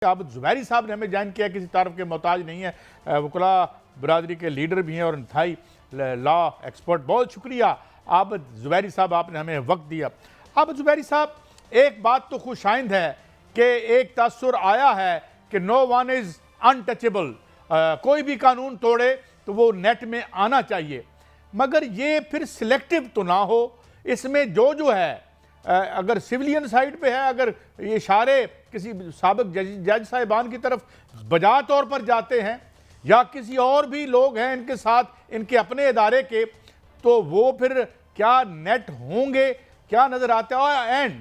अब जुबैरी साहब ने हमें ज्वाइन किया, किसी तारफ के मोहताज नहीं है, वकला बरादरी के लीडर भी हैं और इंतहाई लॉ एक्सपर्ट। बहुत शुक्रिया आबिद जुबैरी साहब, आपने हमें वक्त दिया। आबिद जुबैरी साहब, एक बात तो खुशाइंद है कि एक तासुर आया है कि नो वन इज़ अनटचेबल, कोई भी कानून तोड़े तो वो नेट में आना चाहिए, मगर ये फिर सिलेक्टिव तो ना हो। इसमें जो है अगर सिविलियन साइड पे है, अगर ये इशारे किसी साबिक जज साहिबान की तरफ बजा तौर पर जाते हैं या किसी और भी लोग हैं इनके साथ, इनके अपने इदारे के, तो वो फिर क्या नेट होंगे, क्या नज़र आता है? एंड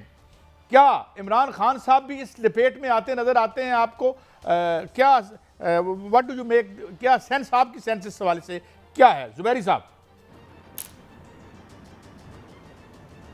क्या इमरान खान साहब भी इस लपेट में आते नज़र आते हैं आपको? क्या व्हाट डू यू मेक, क्या सेंस, आपकी सेंस इस सवाल से क्या है जुबैरी साहब?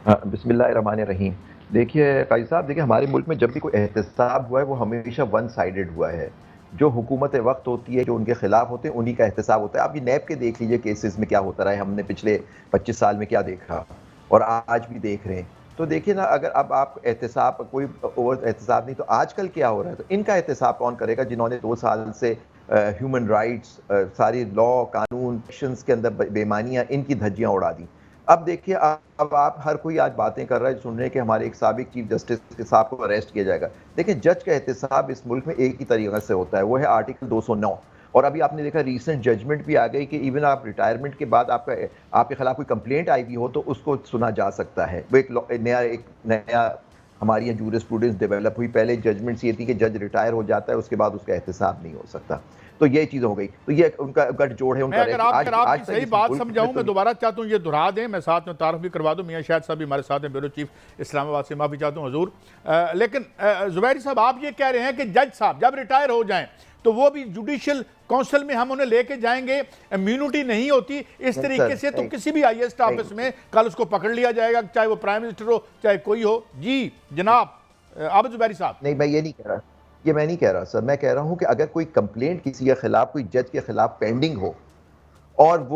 बिस्मिल्लाहिर्रहमानिर्रहीम। देखिए काजी साहब, देखिए हमारे मुल्क में जब भी कोई एहतसाब हुआ है वो हमेशा वन साइडेड हुआ है। जो हुकूमत वक्त होती है, जो उनके खिलाफ होते हैं, उन्हीं का एहतसाब होता है। आप ये नैब के देख लीजिए केसेस में क्या होता रहा है, हमने पिछले 25 साल में क्या देखा और आज भी देख रहे हैं। तो देखिए ना, अगर अब आप एहतसाब, कोई ओवर एहतसाब नहीं, तो आजकल क्या हो रहा है, तो इनका एहतसाब कौन करेगा जिन्होंने 2 साल से ह्यूमन राइट्स, सारी लॉ कानून एक्शंस के अंदर बेमानियां, इनकी धज्जियां उड़ा दी। अब देखिए, अब आप हर कोई आज बातें कर रहा है, सुन रहे हैं कि हमारे एक साबिक चीफ जस्टिस के साहब को अरेस्ट किया जाएगा। देखिए, जज का एहतसाब इस मुल्क में एक ही तरीके से होता है, वो है आर्टिकल 209। और अभी आपने देखा रिसेंट जजमेंट भी आ गई कि इवन आप रिटायरमेंट के बाद आपके खिलाफ कोई कंप्लेंट आई हुई हो तो उसको सुना जा सकता है। वो एक नया हमारी यहाँ जूरिस्प्रूडेंस डेवलप हुई। पहले जजमेंट्स ये थी कि जज रिटायर हो जाता है, उसके बाद उसका एहतसाब नहीं हो सकता। तो ये चीज़ हो गई, तो ये उनका गठजोड़ है उनका। मैं अगर आपकी सही बात समझाऊं, मैं दोबारा चाहता हूं ये दोहरा दें, मैं साथ में तारफ भी करवा दूं। मियां शाहिद साहब भी हमारे साथ हैं, ब्यूरो चीफ इस्लामाबाद से। माफ़ी चाहता हूं हजूर, लेकिन जुबैरी साहब, आप ये कह रहे हैं कि जज साहब जब रिटायर हो जाएं तो वो भी जुडिशियल काउंसिल में हम उन्हें लेके जाएंगे, इम्यूनिटी नहीं होती इस तरीके से, तो किसी भी IAS ऑफिस में कल उसको पकड़ लिया जाएगा, चाहे वो प्राइम मिनिस्टर हो चाहे कोई हो। जी जनाब आबिद जुबैरी साहब। नहीं, मैं ये नहीं कह रहा, ये मैं नहीं कह रहा सर। मैं कह रहा हूं कि अगर कोई कंप्लेंट किसी के खिलाफ, कोई जज के खिलाफ पेंडिंग हो और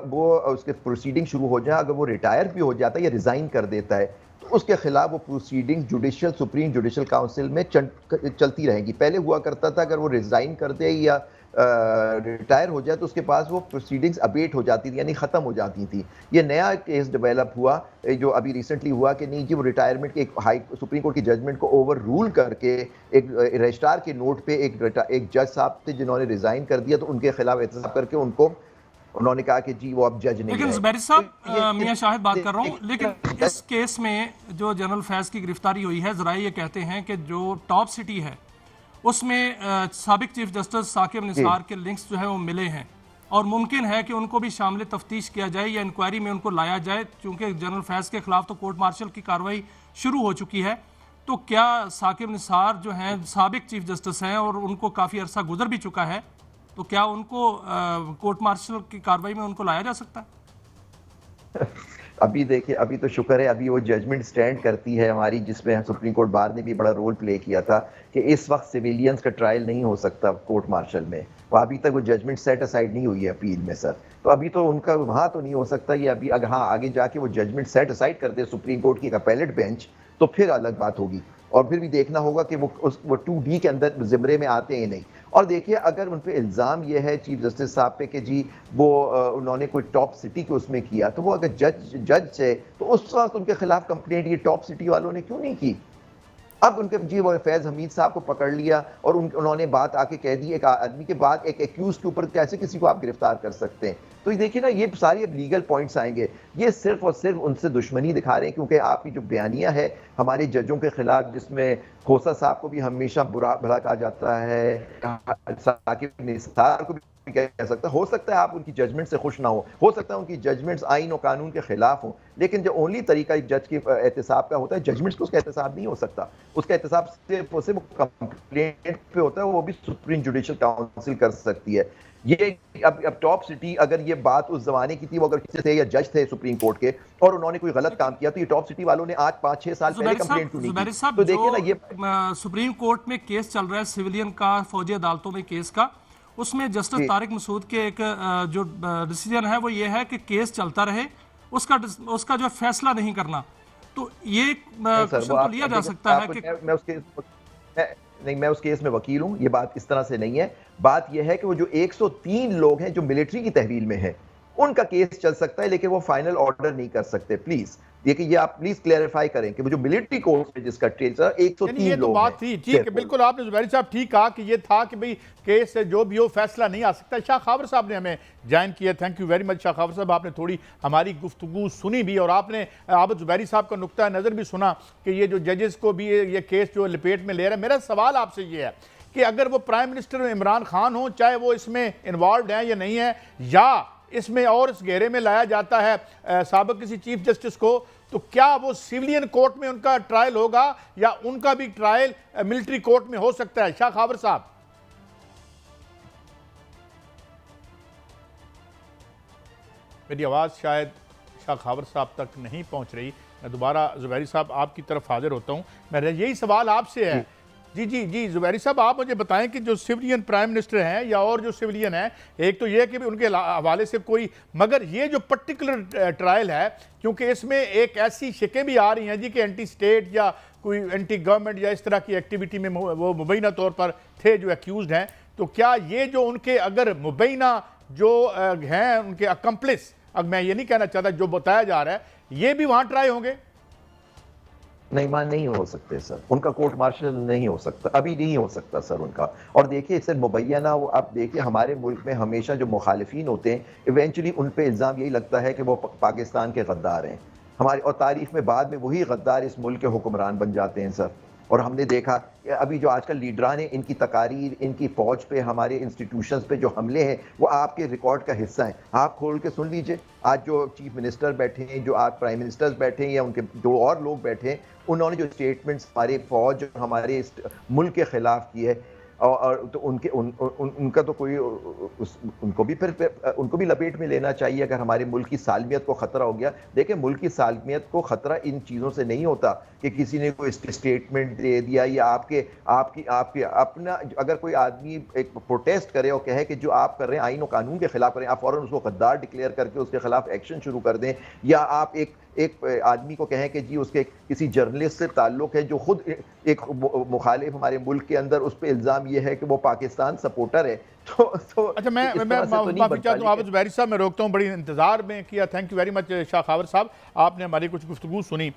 वो उसके प्रोसीडिंग शुरू हो जाए, अगर वो रिटायर भी हो जाता है या रिजाइन कर देता है, तो उसके खिलाफ वो proceeding judicial, supreme judicial council में चलती रहेगी। पहले हुआ करता था अगर वो रिजाइन कर दे या रिटायर हो जाए तो उसके पास वो प्रोसीडिंग्स अबेट हो जाती थी, यानी ख़त्म हो जाती थी। ये नया केस डेवलप हुआ जो अभी रिसेंटली हुआ कि नहीं जी, वो रिटायरमेंट के एक सुप्रीम कोर्ट की जजमेंट को ओवर रूल करके एक रजिस्ट्रार के नोट पे एक जज साहब थे जिन्होंने रिजाइन कर दिया, तो उनके खिलाफ एहतसाब करके उन्होंने कहा कि जी वो अब जज नहीं है। लेकिन जुबैरी साहब, मियां शाहिद बात कर रहा हूँ, लेकिन इस केस में जो जनरल फैज की गिरफ्तारी हुई है, जरा ये कहते हैं कि जो टॉप सिटी है उसमें साबिक चीफ जस्टिस साकिब निसार के लिंक्स जो है वो मिले हैं और मुमकिन है कि उनको भी शामिल तफ्तीश किया जाए या इंक्वायरी में उनको लाया जाए, क्योंकि जनरल फैज के खिलाफ तो कोर्ट मार्शल की कार्रवाई शुरू हो चुकी है। तो क्या साकिब निसार जो हैं साबिक चीफ जस्टिस हैं और उनको काफ़ी अरसा गुजर भी चुका है, तो क्या उनको कोर्ट मार्शल की कार्रवाई में उनको लाया जा सकता है? अभी देखिए, अभी तो शुक्र है अभी वो जजमेंट स्टैंड करती है हमारी, जिसमें सुप्रीम कोर्ट बार ने भी बड़ा रोल प्ले किया था कि इस वक्त सिविलियंस का ट्रायल नहीं हो सकता कोर्ट मार्शल में। वो अभी तक वो जजमेंट सेट असाइड नहीं हुई है अपील में सर, तो अभी तो उनका वहाँ तो नहीं हो सकता ये अभी। अगर हाँ आगे जाके वो जजमेंट सेट असाइड कर दे सुप्रीम कोर्ट की अपीलेट बेंच, तो फिर अलग बात होगी। और फिर भी देखना होगा कि वो 2D के अंदर जिम्रे में आते हैं नहीं। और देखिए, अगर उन पे इल्ज़ाम ये है चीफ जस्टिस साहब पे कि जी वो उन्होंने कोई टॉप सिटी को उसमें किया, तो वो अगर जज है तो उस वक्त उनके खिलाफ कंप्लेंट ये टॉप सिटी वालों ने क्यों नहीं की? अब उनके जी वो फैज़ हमीद साहब को पकड़ लिया और उन्होंने बात आके कह दी, एक आदमी के बाद एक एक्यूज के ऊपर कैसे किसी को आप गिरफ्तार कर सकते हैं? तो ये देखिए ना, ये सारे लीगल पॉइंट्स आएंगे। ये सिर्फ और सिर्फ उनसे दुश्मनी दिखा रहे हैं, क्योंकि आपकी जो बयानियां है हमारे जजों के खिलाफ, जिसमें खोसा साहब को भी हमेशा बुरा भला कहा जाता है, साकिब निसार को भी कह सकता है आप उनकी जजमेंट से खुश ना हो सकता है उनकी जजमेंट्स आइन और कानून के खिलाफ हो, लेकिन जो ओनली तरीका एक जज के एहतसाब का होता है, जजमेंट्स तो उसका एहतसाब नहीं हो सकता। उसका एहतसाब सिर्फ कंप्लेंट पे होता है, वो भी सुप्रीम जुडिशियल काउंसिल कर सकती है। ये अब टॉप सिटी, अगर ये बात उस जमाने की थी, वो अगर किसी थे या जज थे सुप्रीम कोर्ट के और उन्होंने कोई गलत काम किया, तो ये टॉप सिटी वालों ने आज 5-6 साल पहले कंप्लेंट क्यों नहीं की? तो देखिए ना, ये सुप्रीम कोर्ट में केस चल रहा है सिविलियन का, फौजी अदालतों में केस का, उसमें जस्टिस तारिक मसूद के एक जो डिसीजन है वो ये है कि केस चलता रहे, उसका जो फैसला नहीं करना। तो ये क्वेश्चन तो लिया जा सकता है कि नहीं, मैं उस केस में वकील हूं, ये बात इस तरह से नहीं है। बात यह है कि वो जो 103 लोग हैं जो मिलिट्री की तहवील में हैं, उनका केस चल सकता है, लेकिन वो फाइनल ऑर्डर नहीं कर सकते। प्लीज देखिए, ये आप प्लीज क्लैरिफाई करें कि वो जो मिलिट्री कोर्ट में जिसका केस है, यानी 103 ये तो लोग बात हैं। थी, ठीक है, बिल्कुल आपने जुबैरी साहब ठीक कहा कि ये था कि भाई केस से जो भी हो फैसला नहीं आ सकता। शाह खावर साहब ने हमें ज्वाइन किया, thank you very much Shah Khawar साहब, आपने थोड़ी हमारी गुफ्तगू सुनी भी और आपने आबद जुबैरी साहब का नुक्ता नज़र भी सुना कि ये जो जजेस को भी ये केस जो लपेट में ले रहा है। मेरा सवाल आपसे ये है कि अगर वो प्राइम मिनिस्टर इमरान खान हो, चाहे वो इसमें इन्वॉल्व हैं या नहीं है, या इसमें और इस घेरे में लाया जाता है साबिक किसी चीफ जस्टिस को, तो क्या वो सिविलियन कोर्ट में उनका ट्रायल होगा या उनका भी ट्रायल मिलिट्री कोर्ट में हो सकता है? शाह खावर साहब। मेरी आवाज़ शायद शाह खावर साहब तक नहीं पहुंच रही। मैं दोबारा जुबैरी साहब आपकी तरफ हाजिर होता हूं। मेरा यही सवाल आपसे है। जी जी जी जुबैरी साहब, आप मुझे बताएं कि जो सिविलियन प्राइम मिनिस्टर हैं या और जो सिविलियन हैं, एक तो ये है कि उनके हवाले से कोई, मगर ये जो पर्टिकुलर ट्रायल है, क्योंकि इसमें एक ऐसी शिकें भी आ रही हैं जी कि एंटी स्टेट या कोई एंटी गवर्नमेंट या इस तरह की एक्टिविटी में वो मुबैना तौर पर थे जो एक्यूज्ड हैं, तो क्या ये जो उनके अगर मुबैना जो हैं उनके अकम्प्लिस, अब मैं ये नहीं कहना चाहता, जो बताया जा रहा है, ये भी वहाँ ट्राई होंगे? नहीं हो सकते सर, उनका कोर्ट मार्शल नहीं हो सकता, अभी नहीं हो सकता सर उनका। और देखिए सर, मुबैना आप देखिए हमारे मुल्क में हमेशा जो मुखालिफिन होते हैं, इवेंचुअली उन पे इल्ज़ाम यही लगता है कि वो पाकिस्तान के गद्दार हैं हमारे, और तारीख में बाद में वही गद्दार इस मुल्क के हुक्मरान बन जाते हैं सर। और हमने देखा अभी जो आजकल लीडरान हैं, इनकी तकारीर, इनकी फौज पे, हमारे इंस्टीट्यूशंस पे जो हमले हैं, वो आपके रिकॉर्ड का हिस्सा है। आप खोल के सुन लीजिए, आज जो चीफ मिनिस्टर बैठे हैं, जो आज प्राइम मिनिस्टर्स बैठे हैं, या उनके दो और लोग बैठे हैं, उन्होंने जो स्टेटमेंट्स हमारे फौज और हमारे मुल्क के खिलाफ की है, और तो उनका तो कोई उनको भी फिर उनको भी लपेट में लेना चाहिए। अगर हमारे मुल्क की सालमियत को खतरा हो गया, देखिए मुल्क की सालमियत को खतरा इन चीज़ों से नहीं होता कि किसी ने कोई स्टेटमेंट दे दिया, या आपके अपना, अगर कोई आदमी एक प्रोटेस्ट करे और कहे कि जो आप कर रहे हैं आईन और कानून के खिलाफ करें, आप फौरन उसको गद्दार डिक्लेयर करके उसके खिलाफ एक्शन शुरू कर दें, या आप एक आदमी को कहें कि जी उसके किसी जर्नलिस्ट से ताल्लुक है जो खुद एक मुखालिफ हमारे मुल्क के अंदर, उस पर इल्ज़ाम ये है कि वो पाकिस्तान सपोर्टर है, तो अच्छा, मैं माफी चाहता हूँ आबिद जुबैरी साहब, मैं रोकता हूँ, बड़ी इंतजार में किया। Thank you very much Shah Khawar साहब, आपने हमारी कुछ गुफ्तगू सुनी।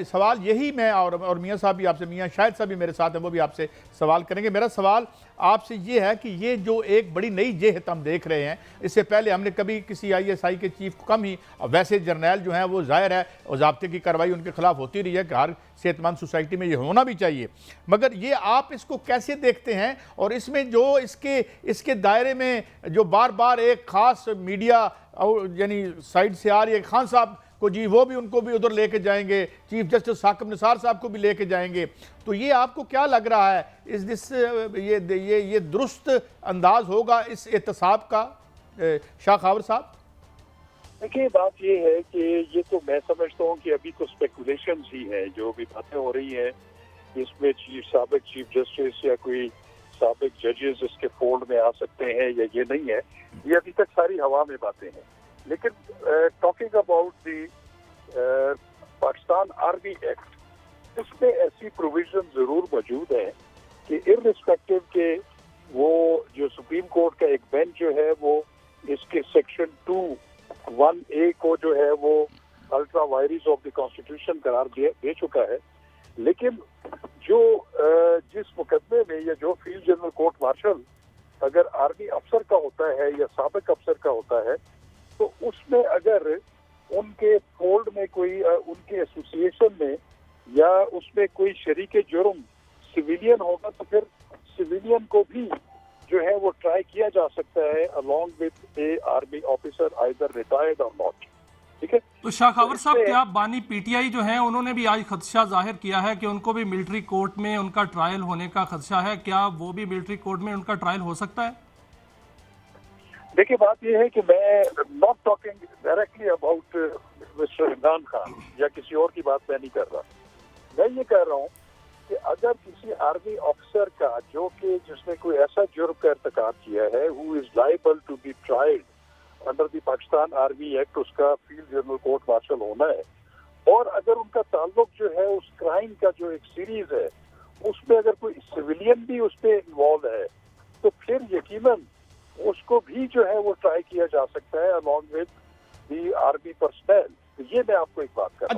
सवाल यही मैं और मियाँ साहब भी आपसे, मियाँ शाहिद साहब भी मेरे साथ हैं, वो भी आपसे सवाल करेंगे। मेरा सवाल आपसे ये है कि ये जो एक बड़ी नई जेहत हम देख रहे हैं, इससे पहले हमने कभी किसी ISI के चीफ को कम ही, वैसे जर्नैल जो हैं वो जाहिर है और ज़ाब्ते की कार्रवाई उनके खिलाफ होती रही है कि हर सेहतमंद सोसाइटी में ये होना भी चाहिए, मगर ये आप इसको कैसे देखते हैं? और इसमें जो इसके दायरे में जो बार बार एक खास मीडिया यानी साइड से आ रही है, खान साहब को जी वो भी, उनको भी उधर लेके जाएंगे, चीफ जस्टिस साकिब निसार साहब को भी लेके जाएंगे, तो ये आपको क्या लग रहा है, इस दिस ये दुरुस्त अंदाज होगा इस एहतसाब का? शाह खावर साहब। देखिए, बात ये है कि ये तो मैं समझता हूँ कि अभी तो स्पेकुलेशंस ही है, जो भी बातें हो रही हैं इसमें साबिक चीफ जस्टिस या कोई साबिक जजेस इसके फोल्ड में आ सकते हैं या ये नहीं है, ये अभी तक सारी हवा में बातें हैं। लेकिन talking about the Pakistan army act, इसमें ऐसी प्रोविजन जरूर मौजूद है कि इररिस्पेक्टिव के वो जो सुप्रीम कोर्ट का एक बेंच जो है वो इसके सेक्शन 2(1)(a) को जो है वो अल्ट्रा वायरिस ऑफ द कॉन्स्टिट्यूशन करार दे चुका है। लेकिन जो जिस मुकदमे में या जो फील्ड जनरल कोर्ट मार्शल अगर आर्मी अफसर का होता है या साबिक अफसर का होता है, तो उसमें अगर उनके फोल्ड में कोई उनके एसोसिएशन में या उसमें कोई शरीके जुर्म सिविलियन होगा, तो फिर सिविलियन को भी जो है वो ट्राई किया जा सकता है along with A army officer either retired और नॉट। ठीक है, तो शाह खावर साहब, क्या बानी PTI जो है उन्होंने भी आज खदशा जाहिर किया है कि उनको भी मिलिट्री कोर्ट में उनका ट्रायल होने का खदशा है, क्या वो भी मिलिट्री कोर्ट में उनका ट्रायल हो सकता है? देखिए, बात यह है कि मैं not talking directly about mister Imran Khan या किसी और की बात मैं नहीं कर रहा। मैं ये कह रहा हूँ कि अगर किसी आर्मी ऑफिसर का जो कि जिसने कोई ऐसा जुर्म का इर्तिकाब किया है, who is liable to be tried under the Pakistan army act, उसका फील्ड जनरल कोर्ट मार्शल होना है, और अगर उनका ताल्लुक जो है उस क्राइम का जो एक सीरीज है उसमें अगर कोई सिविलियन भी उस पर इन्वॉल्व है तो फिर यकीनन उसको भी जो है वो ट्राई किया जा सकता है along with the army personnel. तो ये मैं आपको एक बात कर रहा हूँ।